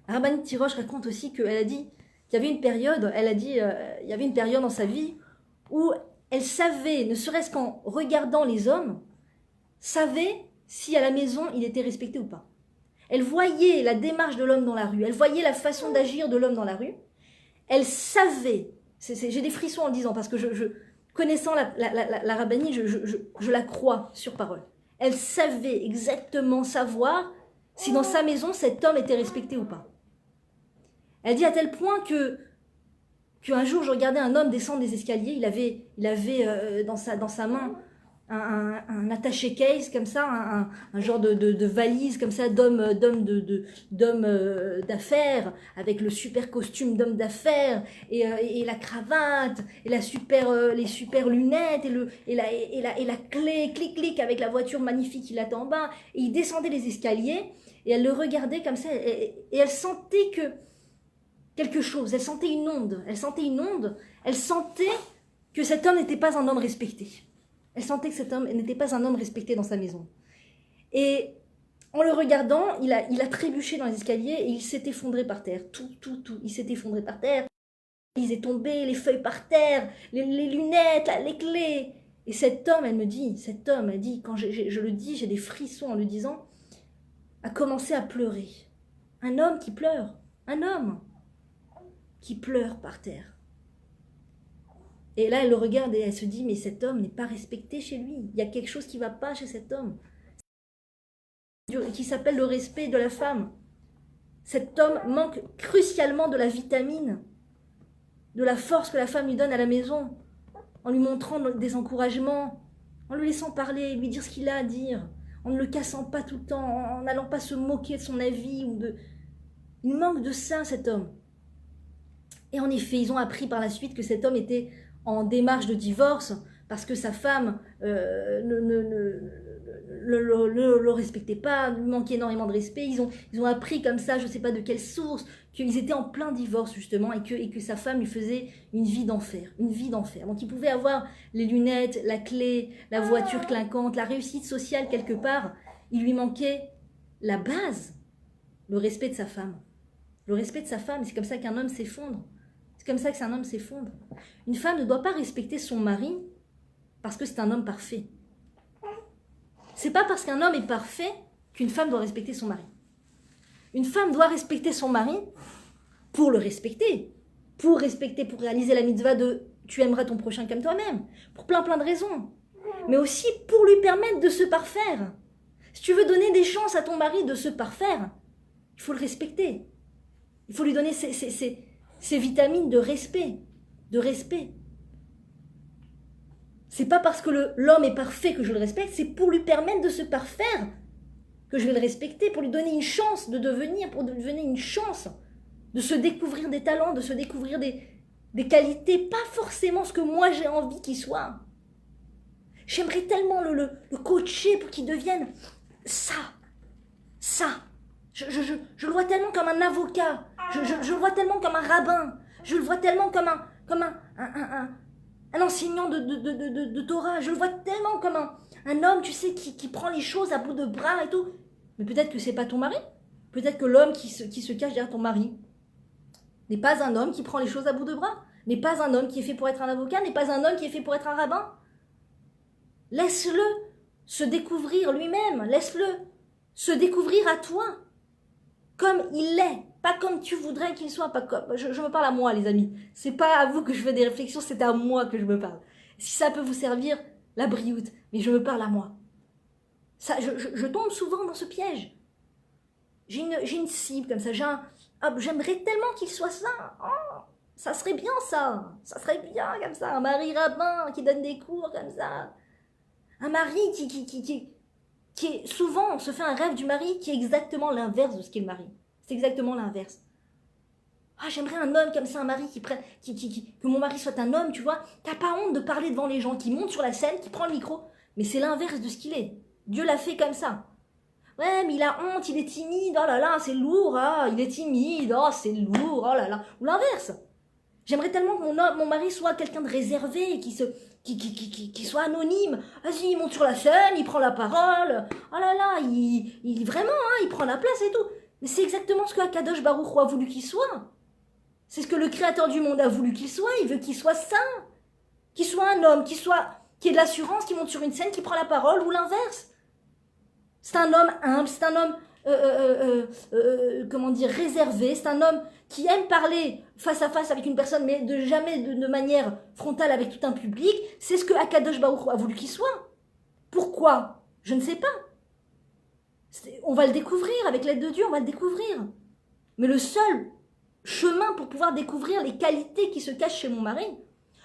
Rabbanit Tirosh raconte aussi qu'elle a dit qu'il y avait une période, il y avait une période dans sa vie où elle savait, ne serait-ce qu'en regardant les hommes, savait si à la maison il était respecté ou pas. Elle voyait la démarche de l'homme dans la rue, elle voyait la façon d'agir de l'homme dans la rue. Elle savait, j'ai des frissons en le disant, parce que connaissant la rabbanie, je la crois sur parole. Elle savait exactement savoir si dans sa maison cet homme était respecté ou pas. Elle dit à tel point qu'un jour je regardais un homme descendre des escaliers, il avait dans sa main un attaché case comme ça, un genre de valise comme ça d'homme d'affaires, avec le super costume d'homme d'affaires et la cravate et les super lunettes et la clé clic avec la voiture magnifique qu'il attend en bas. Et il descendait les escaliers et elle le regardait comme ça et elle sentait que quelque chose, elle sentait une onde, elle sentait que cet homme n'était pas un homme respecté. Elle sentait que cet homme n'était pas un homme respecté dans sa maison. Et en le regardant, il a trébuché dans les escaliers et il s'est effondré par terre. Tout. Il s'est effondré par terre. Il est tombé, les feuilles par terre, les lunettes, les clés. Et cet homme, elle dit, quand je le dis, j'ai des frissons en le disant, a commencé à pleurer. Un homme qui pleure. Un homme qui pleure par terre. Et là, elle le regarde et elle se dit, mais cet homme n'est pas respecté chez lui. Il y a quelque chose qui ne va pas chez cet homme. Qui s'appelle le respect de la femme. Cet homme manque crucialement de la vitamine, de la force que la femme lui donne à la maison, en lui montrant des encouragements, en lui laissant parler, lui dire ce qu'il a à dire, en ne le cassant pas tout le temps, en n'allant pas se moquer de son avis. Il manque de ça, cet homme. Et en effet, ils ont appris par la suite que cet homme était en démarche de divorce parce que sa femme le respectait pas, lui manquait énormément de respect. Ils ont appris comme ça, je ne sais pas de quelle source, qu'ils étaient en plein divorce justement et que sa femme lui faisait une vie d'enfer, une vie d'enfer. Donc il pouvait avoir les lunettes, la clé, la voiture clinquante, la réussite sociale quelque part. Il lui manquait la base, le respect de sa femme. Le respect de sa femme, c'est comme ça qu'un homme s'effondre. C'est comme ça qu'un homme s'effondre. Une femme ne doit pas respecter son mari parce que c'est un homme parfait. C'est pas parce qu'un homme est parfait qu'une femme doit respecter son mari. Une femme doit respecter son mari pour le respecter, pour réaliser la mitzvah de tu aimeras ton prochain comme toi-même, pour plein de raisons, mais aussi pour lui permettre de se parfaire. Si tu veux donner des chances à ton mari de se parfaire, il faut le respecter. Il faut lui donner ces vitamines de respect, de respect. C'est pas parce que l'homme est parfait que je le respecte, c'est pour lui permettre de se parfaire que je vais le respecter, pour lui donner une chance de devenir, pour lui donner une chance de se découvrir des talents, de se découvrir des qualités, pas forcément ce que moi j'ai envie qu'il soit. J'aimerais tellement le coacher pour qu'il devienne ça. Je le vois tellement comme un avocat, je le vois tellement comme un rabbin, je le vois tellement comme un enseignant de Torah, je le vois tellement comme un homme, tu sais, qui prend les choses à bout de bras et tout. Mais peut-être que c'est pas ton mari. Peut-être que l'homme qui se cache derrière ton mari n'est pas un homme qui prend les choses à bout de bras, n'est pas un homme qui est fait pour être un avocat, n'est pas un homme qui est fait pour être un rabbin. Laisse-le se découvrir lui-même, laisse-le se découvrir à toi, comme il est, pas comme tu voudrais qu'il soit, pas comme... Je me parle à moi, les amis. C'est pas à vous que je fais des réflexions, c'est à moi que je me parle. Si ça peut vous servir, la brioute, mais je me parle à moi. Ça, je tombe souvent dans ce piège. J'ai une cible comme ça, j'aimerais tellement qu'il soit ça. Oh, ça serait bien ça serait bien comme ça, un mari rabbin qui donne des cours comme ça. Un mari qui est souvent, on se fait un rêve du mari qui est exactement l'inverse de ce qu'est le mari. C'est exactement l'inverse. Ah, j'aimerais un homme comme ça, un mari que mon mari soit un homme, tu vois. T'as pas honte de parler devant les gens, qui monte sur la scène, qui prend le micro. Mais c'est l'inverse de ce qu'il est. Dieu l'a fait comme ça. Ouais, mais il a honte, il est timide, oh là là, c'est lourd, ah, il est timide, oh, c'est lourd, oh là là. Ou l'inverse. J'aimerais tellement que mon mari soit quelqu'un de réservé, qui soit anonyme. Vas-y, il monte sur la scène, il prend la parole. Oh là là, il vraiment, hein, il prend la place et tout. Mais c'est exactement ce que Akadosh Baruch Hu a voulu qu'il soit. C'est ce que le Créateur du monde a voulu qu'il soit. Il veut qu'il soit saint, qu'il soit un homme, qui ait de l'assurance, qui monte sur une scène, qui prend la parole, ou l'inverse. C'est un homme humble, c'est un homme, réservé. C'est un homme qui aime parler face à face avec une personne, mais jamais de manière frontale avec tout un public. C'est ce que Akadosh Baruch Hu a voulu qu'il soit. Pourquoi? Je ne sais pas. On va le découvrir, avec l'aide de Dieu, on va le découvrir. Mais le seul chemin pour pouvoir découvrir les qualités qui se cachent chez mon mari,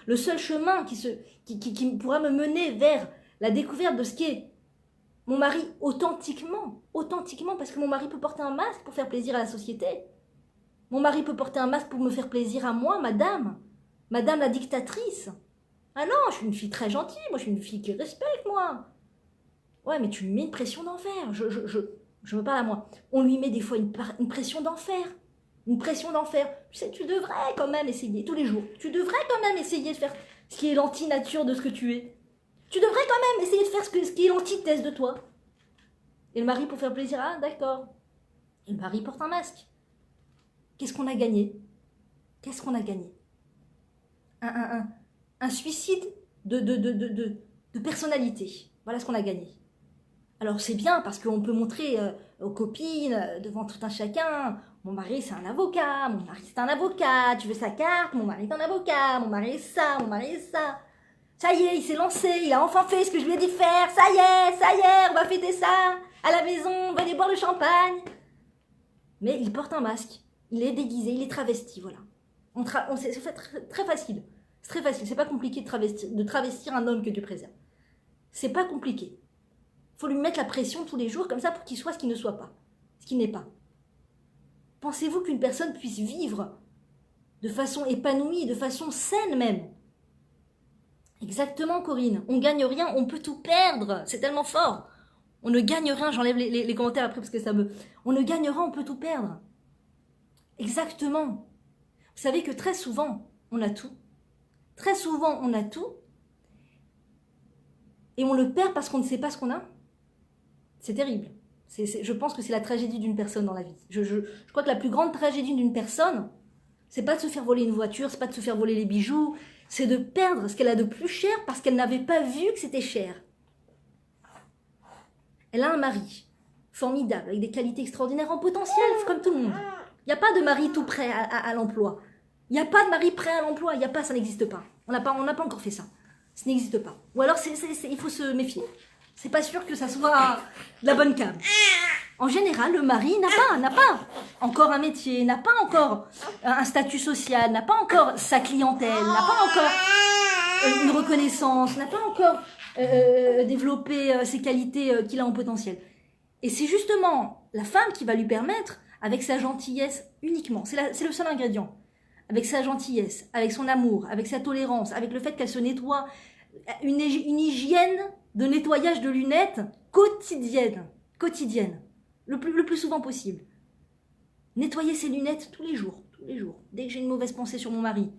le seul chemin qui pourra me mener vers la découverte de ce qu'est mon mari authentiquement, parce que mon mari peut porter un masque pour faire plaisir à la société. Mon mari peut porter un masque pour me faire plaisir à moi, madame la dictatrice. Ah non, je suis une fille très gentille, moi je suis une fille qui respecte, moi. Ouais, mais tu lui mets une pression d'enfer, je me parle à moi. On lui met des fois une pression d'enfer. Une pression d'enfer. Tu sais, tu devrais quand même essayer, tous les jours, tu devrais quand même essayer de faire ce qui est l'anti-nature de ce que tu es. Tu devrais quand même essayer de faire ce qui est l'antithèse de toi. Et le mari, pour faire plaisir, ah d'accord. Et le mari porte un masque. Qu'est-ce qu'on a gagné? Qu'est-ce qu'on a gagné? Un suicide de personnalité. Voilà ce qu'on a gagné. Alors c'est bien parce qu'on peut montrer aux copines, devant tout un chacun, mon mari c'est un avocat, mon mari c'est un avocat, tu veux sa carte, mon mari est un avocat, mon mari est ça, mon mari est ça. Ça y est, il s'est lancé, il a enfin fait ce que je lui ai dit de faire, ça y est, on va fêter ça, à la maison, on va aller boire le champagne. Mais il porte un masque, il est déguisé, il est travesti, voilà. C'est très facile, c'est très facile, c'est pas compliqué de travestir un homme que Dieu préserve. C'est pas compliqué. Il faut lui mettre la pression tous les jours comme ça pour qu'il soit ce qu'il ne soit pas, ce qu'il n'est pas. Pensez-vous qu'une personne puisse vivre de façon épanouie, de façon saine même, Exactement, Corinne. On gagne rien, on peut tout perdre. C'est tellement fort. On ne gagne rien, j'enlève les commentaires après parce que ça me... On ne gagne rien, on peut tout perdre. Exactement. Vous savez que très souvent, on a tout. Très souvent, on a tout. Et on le perd parce qu'on ne sait pas ce qu'on a. C'est terrible. Je pense que c'est la tragédie d'une personne dans la vie. Je crois que la plus grande tragédie d'une personne, c'est pas de se faire voler une voiture, c'est pas de se faire voler les bijoux, c'est de perdre ce qu'elle a de plus cher parce qu'elle n'avait pas vu que c'était cher. Elle a un mari formidable, avec des qualités extraordinaires en potentiel, comme tout le monde. Il n'y a pas de mari tout prêt à l'emploi. Il n'y a pas de mari prêt à l'emploi. Il n'y a pas, ça n'existe pas. On n'a pas encore fait ça. Ça n'existe pas. Ou alors, il faut se méfier. C'est pas sûr que ça soit de la bonne cam. En général, le mari n'a pas encore un métier, n'a pas encore un statut social, n'a pas encore sa clientèle, n'a pas encore une reconnaissance, n'a pas encore développé ses qualités qu'il a en potentiel. Et c'est justement la femme qui va lui permettre, avec sa gentillesse uniquement, c'est le seul ingrédient, avec sa gentillesse, avec son amour, avec sa tolérance, avec le fait qu'elle se nettoie, une hygiène de nettoyage de lunettes quotidienne, le plus souvent possible. Nettoyer ses lunettes tous les jours. Dès que j'ai une mauvaise pensée sur mon mari,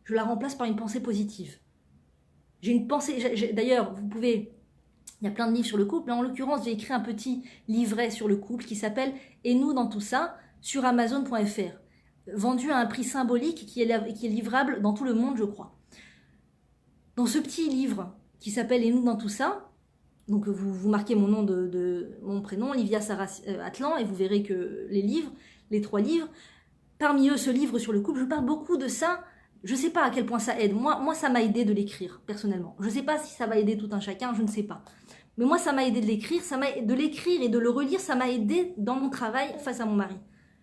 je la remplace par une pensée positive. J'ai une pensée, d'ailleurs, vous pouvez, il y a plein de livres sur le couple, en l'occurrence, j'ai écrit un petit livret sur le couple qui s'appelle « Et nous dans tout ça » sur Amazon.fr, vendu à un prix symbolique qui est livrable dans tout le monde, je crois. Dans ce petit livre qui s'appelle « Et nous dans tout ça », donc vous marquez mon nom mon prénom, Livia Sarah Atlan, et vous verrez que les 3 livres, parmi eux ce livre sur le couple, je parle beaucoup de ça. Je ne sais pas à quel point ça aide. Moi ça m'a aidé de l'écrire, personnellement. Je ne sais pas si ça va aider tout un chacun, je ne sais pas. Mais moi, ça m'a aidé de l'écrire, et de le relire, ça m'a aidé dans mon travail face à mon mari.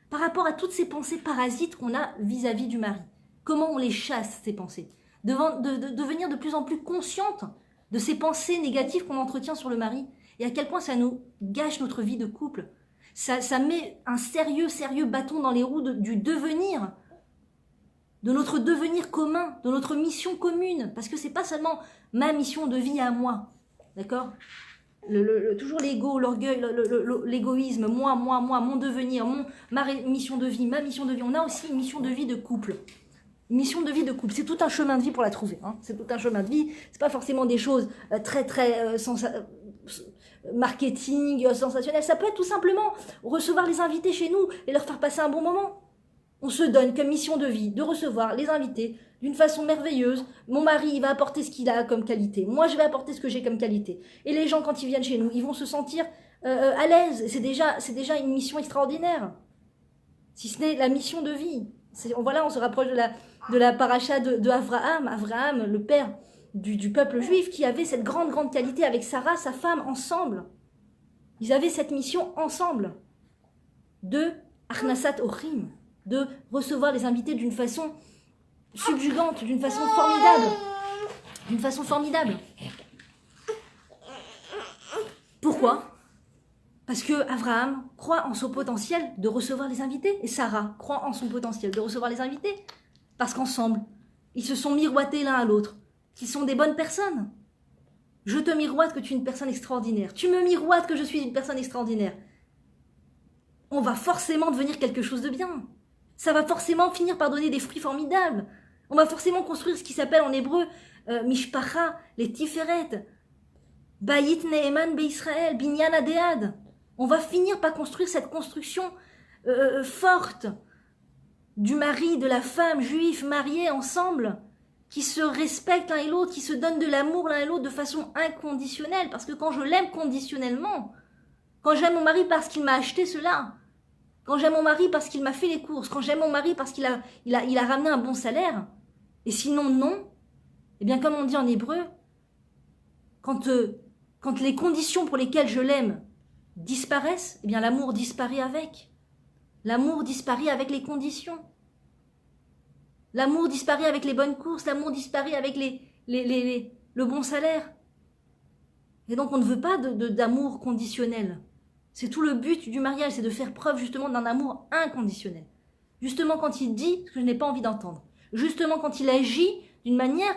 Par rapport à toutes ces pensées parasites qu'on a vis-à-vis du mari. Comment on les chasse, ces pensées. De devenir de plus en plus consciente de ces pensées négatives qu'on entretient sur le mari. Et à quel point ça nous gâche notre vie de couple. Ça met un sérieux bâton dans les roues du devenir. De notre devenir commun, de notre mission commune. Parce que c'est pas seulement ma mission de vie à moi. D'accord ? Toujours l'ego, l'orgueil, l'égoïsme, moi, mon devenir, ma mission de vie, ma mission de vie. On a aussi une mission de vie de couple. Une mission de vie de couple, c'est tout un chemin de vie pour la trouver. Hein. C'est tout un chemin de vie. C'est pas forcément des choses très marketing, sensationnelles. Ça peut être tout simplement recevoir les invités chez nous et leur faire passer un bon moment. On se donne comme mission de vie de recevoir les invités d'une façon merveilleuse. Mon mari, il va apporter ce qu'il a comme qualité. Moi, je vais apporter ce que j'ai comme qualité. Et les gens, quand ils viennent chez nous, ils vont se sentir à l'aise. C'est déjà une mission extraordinaire. Si ce n'est la mission de vie. Voilà, on se rapproche de la paracha de Abraham. Abraham, le père du peuple juif, qui avait cette grande qualité avec Sarah, sa femme, ensemble. Ils avaient cette mission ensemble de Achnasat Ochim, de recevoir les invités d'une façon subjugante, d'une façon formidable. Pourquoi ? Parce que Abraham croit en son potentiel de recevoir les invités et Sarah croit en son potentiel de recevoir les invités. Parce qu'ensemble, ils se sont miroités l'un à l'autre, qu'ils sont des bonnes personnes. Je te miroite que tu es une personne extraordinaire. Tu me miroites que je suis une personne extraordinaire. On va forcément devenir quelque chose de bien. Ça va forcément finir par donner des fruits formidables. On va forcément construire ce qui s'appelle en hébreu Mishpacha, les Tiferet, Bayit Ne'eman Be'Israël, Binyan Adead. On va finir par construire cette construction forte du mari, de la femme, juifs, mariés ensemble, qui se respectent l'un et l'autre, qui se donnent de l'amour l'un et l'autre de façon inconditionnelle. Parce que quand je l'aime conditionnellement, quand j'aime mon mari parce qu'il m'a acheté cela, quand j'aime mon mari parce qu'il m'a fait les courses, quand j'aime mon mari parce qu'il a ramené un bon salaire, et sinon non, eh bien comme on dit en hébreu, quand les conditions pour lesquelles je l'aime disparaissent, eh bien l'amour disparaît avec. L'amour disparaît avec les conditions. L'amour disparaît avec les bonnes courses, l'amour disparaît avec le bon salaire. Et donc on ne veut pas d'amour conditionnel. C'est tout le but du mariage, c'est de faire preuve justement d'un amour inconditionnel. Justement quand il dit ce que je n'ai pas envie d'entendre. Justement quand il agit d'une manière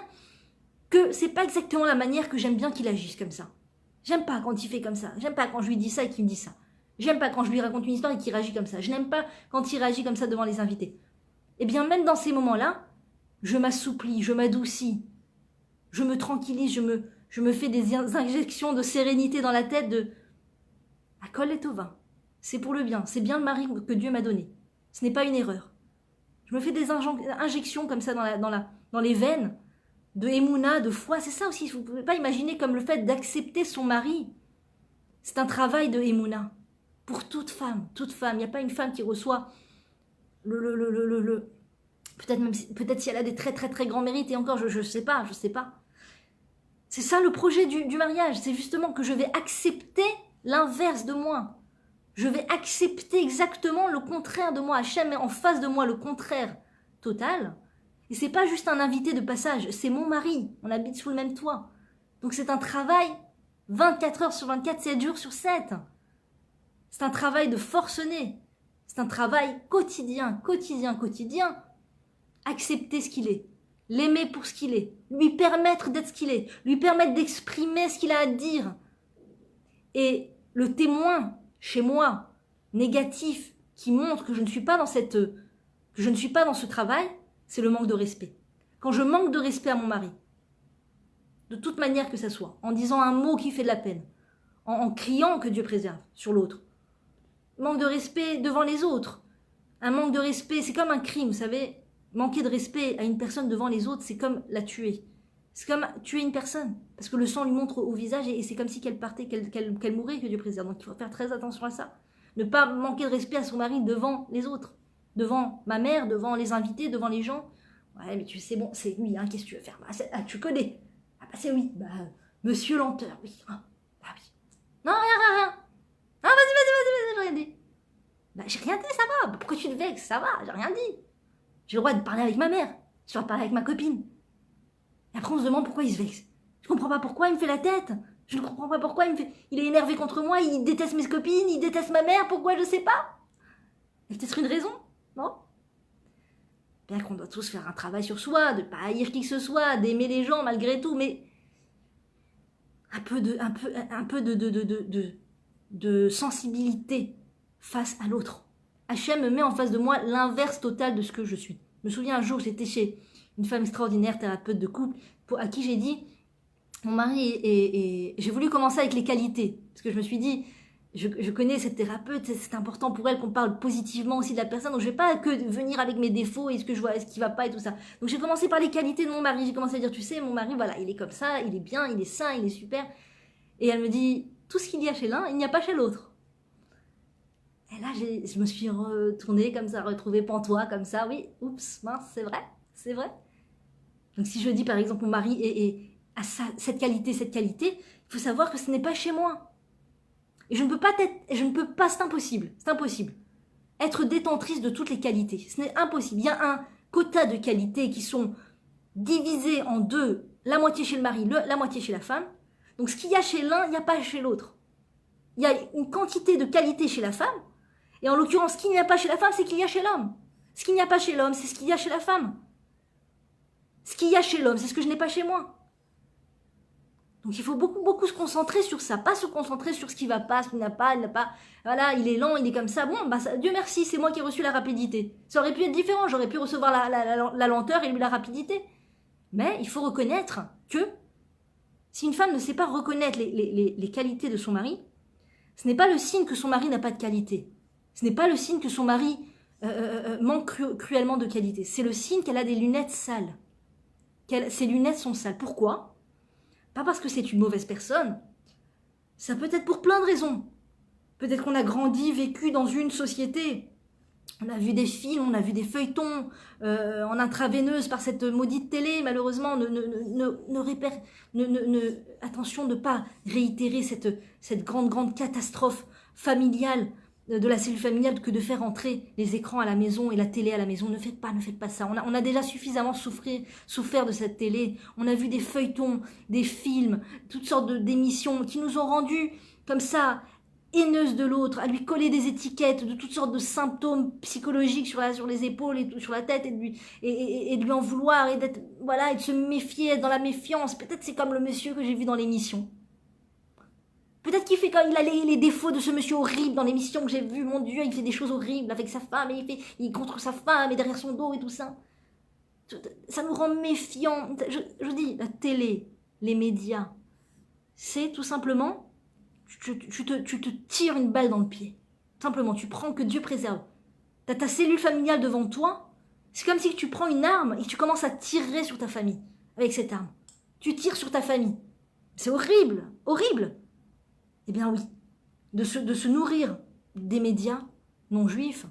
que c'est pas exactement la manière que j'aime bien qu'il agisse comme ça. J'aime pas quand il fait comme ça. J'aime pas quand je lui dis ça et qu'il me dit ça. J'aime pas quand je lui raconte une histoire et qu'il réagit comme ça. Je n'aime pas quand il réagit comme ça devant les invités. Eh bien, même dans ces moments-là, je m'assouplis, je m'adoucis, je me tranquillise, je me fais des injections de sérénité dans la tête de « Akol est au vin ». C'est pour le bien, c'est bien le mari que Dieu m'a donné. Ce n'est pas une erreur. Je me fais des injections comme ça dans les veines, de émouna, de foi. C'est ça aussi, vous ne pouvez pas imaginer comme le fait d'accepter son mari. C'est un travail de émouna. Pour toute femme. Il n'y a pas une femme qui reçoit peut-être si elle a des très très très grands mérites, et encore, je sais pas. C'est ça le projet du mariage, c'est justement que je vais accepter l'inverse de moi. Je vais accepter exactement le contraire de moi. Hachem met en face de moi le contraire total. Et c'est pas juste un invité de passage, c'est mon mari. On habite sous le même toit. Donc c'est un travail 24 heures sur 24, 7 jours sur 7. C'est un travail de forcené. C'est un travail quotidien. Accepter ce qu'il est. L'aimer pour ce qu'il est. Lui permettre d'être ce qu'il est. Lui permettre d'exprimer ce qu'il a à dire. Et le témoin, chez moi, négatif, qui montre que je ne suis pas dans ce travail, c'est le manque de respect. Quand je manque de respect à mon mari, de toute manière que ça soit, en disant un mot qui fait de la peine, en criant que Dieu préserve sur l'autre, manque de respect devant les autres, un manque de respect, c'est comme un crime, vous savez, manquer de respect à une personne devant les autres, c'est comme la tuer. C'est comme tuer une personne, parce que le sang lui montre au visage et c'est comme si qu'elle partait, qu'elle mourait, que Dieu préserve. Donc il faut faire très attention à ça. Ne pas manquer de respect à son mari devant les autres, devant ma mère, devant les invités, devant les gens. Ouais, mais tu sais, bon, c'est lui, hein, qu'est-ce que tu veux faire? Tu connais. Ah bah c'est oui, monsieur lenteur, oui. Ah oui. Non, rien. Ah vas-y, j'ai rien dit. Bah j'ai rien dit, ça va. Pourquoi tu te vexes? Ça va, j'ai rien dit. J'ai le droit de parler avec ma mère, j'ai le droit de parler avec ma copine. Et après on se demande pourquoi il se vexe. Je comprends pas pourquoi il me fait la tête. Je ne comprends pas pourquoi il est énervé contre moi, il déteste mes copines, il déteste ma mère, pourquoi je sais pas. Il y a peut-être une raison, non? Bien qu'on doit tous faire un travail sur soi, de pas haïr qui que ce soit, d'aimer les gens malgré tout, mais un peu de sensibilité face à l'autre. Hachem me met en face de moi l'inverse total de ce que je suis. Je me souviens un jour, j'étais chez une femme extraordinaire, thérapeute de couple, à qui j'ai dit, mon mari et j'ai voulu commencer avec les qualités, parce que je me suis dit, je connais cette thérapeute, c'est important pour elle qu'on parle positivement aussi de la personne, donc je vais pas que venir avec mes défauts et ce que je vois, ce qui va pas et tout ça. Donc j'ai commencé par les qualités de mon mari, j'ai commencé à dire, tu sais, mon mari, voilà, il est comme ça, il est bien, il est sain, il est super. Et elle me dit, tout ce qu'il y a chez l'un, il n'y a pas chez l'autre. Et là, je me suis retournée comme ça, retrouvée pantois comme ça, oui, oups, mince, c'est vrai. Donc si je dis par exemple, mon mari a cette qualité, il faut savoir que ce n'est pas chez moi. Et je ne peux pas, c'est impossible, être détentrice de toutes les qualités, ce n'est impossible. Il y a un quota de qualités qui sont divisées en deux, la moitié chez le mari, la moitié chez la femme. Donc ce qu'il y a chez l'un, il n'y a pas chez l'autre. Il y a une quantité de qualités chez la femme, et en l'occurrence, ce qu'il n'y a pas chez la femme, c'est qu'il y a chez l'homme. Ce qu'il n'y a pas chez l'homme, c'est ce qu'il y a chez la femme. Ce qu'il y a chez l'homme, c'est ce que je n'ai pas chez moi. Donc il faut beaucoup se concentrer sur ça, pas se concentrer sur ce qui va pas, ce qui n'a pas, il n'a pas, voilà, il est lent, il est comme ça. Bon, Dieu merci, c'est moi qui ai reçu la rapidité. Ça aurait pu être différent, j'aurais pu recevoir la lenteur et lui la rapidité. Mais il faut reconnaître que si une femme ne sait pas reconnaître les qualités de son mari, ce n'est pas le signe que son mari n'a pas de qualité. Ce n'est pas le signe que son mari manque cruellement de qualité. C'est le signe qu'elle a des lunettes sales. Ses lunettes sont sales. Pourquoi? Pas parce que c'est une mauvaise personne. Ça peut être pour plein de raisons. Peut-être qu'on a grandi, vécu dans une société. On a vu des films, on a vu des feuilletons en intraveineuse par cette maudite télé. Malheureusement, attention de ne pas réitérer cette grande catastrophe familiale de la cellule familiale que de faire entrer les écrans à la maison et la télé à la maison. Ne faites pas ça. On a déjà suffisamment souffert de cette télé. On a vu des feuilletons, des films, toutes sortes d'émissions qui nous ont rendus comme ça haineuse de l'autre, à lui coller des étiquettes de toutes sortes de symptômes psychologiques sur les épaules et sur la tête, et de lui en vouloir, et d'être, voilà, et de se méfier, être dans la méfiance. Peut-être c'est comme le monsieur que j'ai vu dans l'émission. Peut-être qu'il fait quand il a les défauts de ce monsieur horrible dans l'émission que j'ai vu, mon Dieu, il fait des choses horribles avec sa femme, et il est contre sa femme, et derrière son dos, et tout ça. Ça nous rend méfiants. Je dis, la télé, les médias, c'est tout simplement, tu te tires une balle dans le pied. Simplement, tu prends, que Dieu préserve. Tu as ta cellule familiale devant toi, c'est comme si tu prends une arme et tu commences à tirer sur ta famille avec cette arme. Tu tires sur ta famille. C'est horrible, horrible. Eh bien oui, de se nourrir des médias non juifs,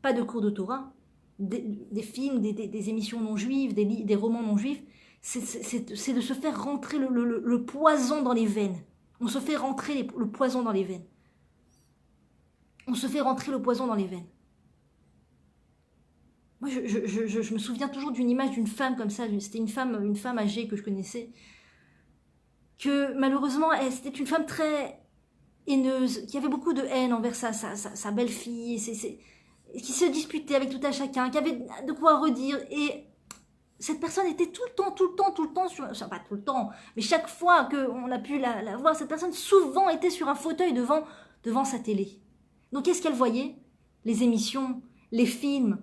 pas de cours de Torah, des films, des émissions non juives, des romans non juifs, c'est de se faire rentrer le poison dans les veines. On se fait rentrer le poison dans les veines. On se fait rentrer le poison dans les veines. Moi, je me souviens toujours d'une image d'une femme comme ça. C'était une femme âgée que je connaissais. Que malheureusement, c'était une femme très haineuse, qui avait beaucoup de haine envers sa belle-fille, qui se disputait avec tout un chacun, qui avait de quoi redire. Et cette personne était tout le temps, pas tout le temps, mais chaque fois qu'on a pu la voir, cette personne souvent était sur un fauteuil devant sa télé. Donc qu'est-ce qu'elle voyait? Les émissions, les films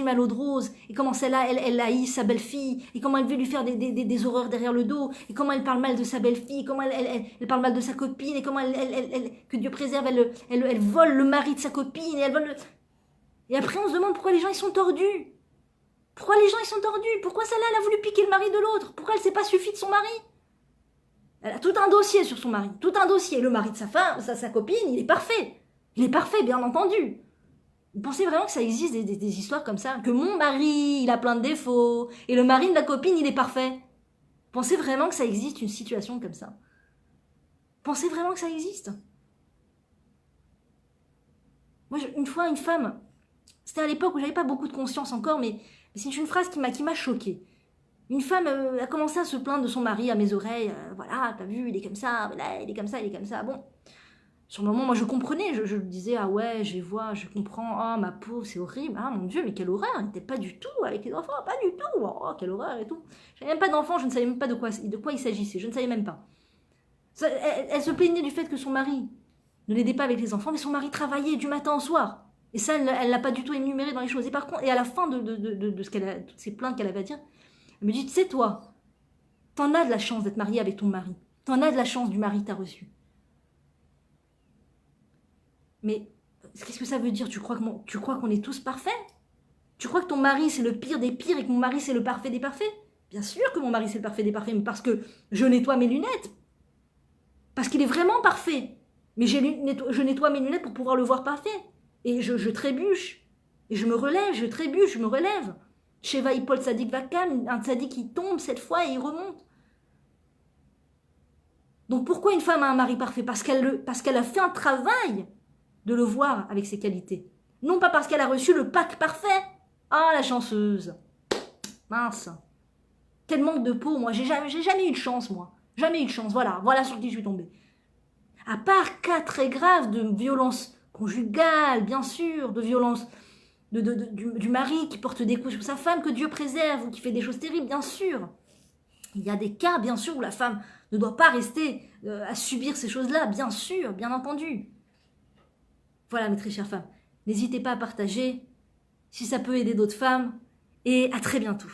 à l'eau de rose, et comment celle-là, elle haït sa belle-fille, et comment elle veut lui faire des horreurs derrière le dos, et comment elle parle mal de sa belle-fille, comment elle parle mal de sa copine, et comment que Dieu préserve, elle vole le mari de sa copine, et après on se demande pourquoi les gens ils sont tordus. Pourquoi les gens ils sont tordus? Pourquoi celle-là elle a voulu piquer le mari de l'autre? Pourquoi elle s'est pas suffit de son mari? Elle a tout un dossier sur son mari, tout un dossier. Le mari de sa femme, sa copine, il est parfait. Il est parfait, bien entendu. Vous pensez vraiment que ça existe des histoires comme ça? Que mon mari, il a plein de défauts, et le mari de la copine, il est parfait? Vous pensez vraiment que ça existe une situation comme ça? Vous pensez vraiment que ça existe? Moi, une fois, une femme, c'était à l'époque où j'avais pas beaucoup de conscience encore, mais c'est une phrase qui m'a choquée. Une femme a commencé à se plaindre de son mari à mes oreilles. Voilà, t'as vu, il est comme ça, voilà, il est comme ça, il est comme ça. Bon, sur le moment, moi je comprenais, je disais, ah ouais, je vois, je comprends, ah ma peau, c'est horrible, ah mon Dieu, mais quelle horreur, elle n'était pas du tout avec les enfants, pas du tout, oh quelle horreur et tout. J'avais même pas d'enfant, je ne savais même pas de quoi il s'agissait, je ne savais même pas. Elle se plaignait du fait que son mari ne l'aidait pas avec les enfants, mais son mari travaillait du matin au soir. Et ça, elle l'a pas du tout énuméré dans les choses. Et par contre, et à la fin de toutes ces plaintes qu'elle avait à dire, elle me dit, tu sais toi, t'en as de la chance d'être mariée avec ton mari. T'en as de la chance du mari que t'as reçu. Mais qu'est-ce que ça veut dire? Tu crois qu'on est tous parfaits? Tu crois que ton mari c'est le pire des pires et que mon mari c'est le parfait des parfaits? Bien sûr que mon mari c'est le parfait des parfaits, mais parce que je nettoie mes lunettes. Parce qu'il est vraiment parfait. Mais je nettoie mes lunettes pour pouvoir le voir parfait. Et je trébuche. Et je me relève, je trébuche, je me relève. Sheva Ipol Tzadik Vakam, un tzadik qui tombe cette fois et il remonte. Donc pourquoi une femme a un mari parfait? Parce qu'elle a fait un travail de le voir avec ses qualités. Non pas parce qu'elle a reçu le pack parfait. Ah, la chanceuse. Mince. Quel manque de peau, moi. J'ai jamais eu de chance, moi. Jamais eu de chance. Voilà sur qui je suis tombée. À part cas très graves de violence conjugale, bien sûr, de violence du mari qui porte des coups sur sa femme, que Dieu préserve, ou qui fait des choses terribles, bien sûr. Il y a des cas, bien sûr, où la femme ne doit pas rester à subir ces choses-là, bien sûr, bien entendu. Voilà, mes très chères femmes. N'hésitez pas à partager, si ça peut aider d'autres femmes, et à très bientôt.